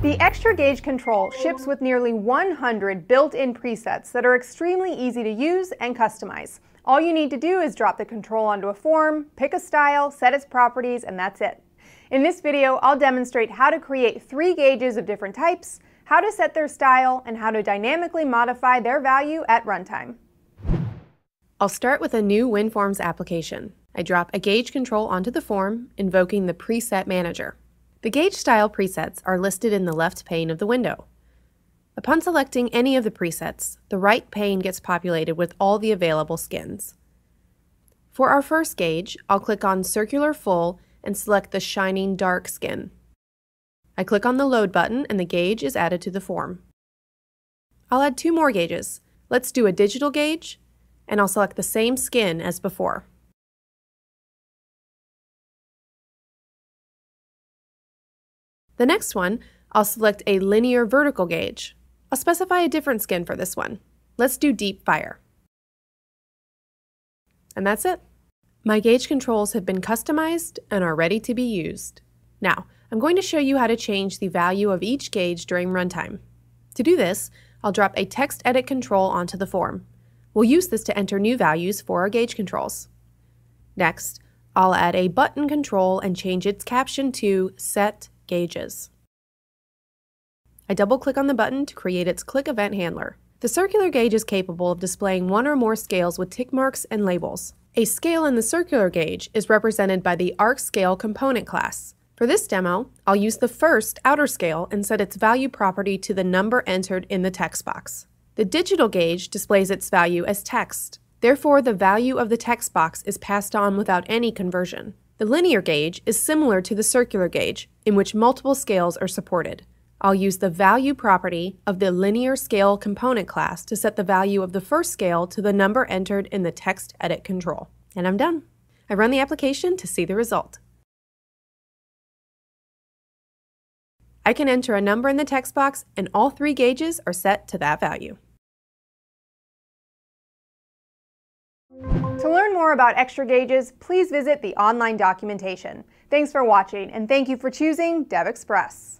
The extra gauge control ships with nearly 100 built-in presets that are extremely easy to use and customize. All you need to do is drop the control onto a form, pick a style, set its properties, and that's it. In this video, I'll demonstrate how to create 3 gauges of different types, how to set their style, and how to dynamically modify their value at runtime. I'll start with a new WinForms application. I drop a gauge control onto the form, invoking the Preset Manager. The gauge style presets are listed in the left pane of the window. Upon selecting any of the presets, the right pane gets populated with all the available skins. For our first gauge, I'll click on Circular Full and select the Shining Dark skin. I click on the Load button and the gauge is added to the form. I'll add 2 more gauges. Let's do a digital gauge, and I'll select the same skin as before. The next one, I'll select a linear vertical gauge. I'll specify a different skin for this one. Let's do Deep Fire. And that's it. My gauge controls have been customized and are ready to be used. Now, I'm going to show you how to change the value of each gauge during runtime. To do this, I'll drop a text edit control onto the form. We'll use this to enter new values for our gauge controls. Next, I'll add a button control and change its caption to Set Gauges. I double-click on the button to create its click event handler. The circular gauge is capable of displaying 1 or more scales with tick marks and labels. A scale in the circular gauge is represented by the Arc Scale component class. For this demo, I'll use the first outer scale and set its value property to the number entered in the text box. The digital gauge displays its value as text. Therefore, the value of the text box is passed on without any conversion. The linear gauge is similar to the circular gauge, in which multiple scales are supported. I'll use the value property of the linear scale component class to set the value of the first scale to the number entered in the text edit control. And I'm done. I run the application to see the result. I can enter a number in the text box, and all 3 gauges are set to that value. To learn more about extra gauges, please visit the online documentation. Thanks for watching, and thank you for choosing DevExpress.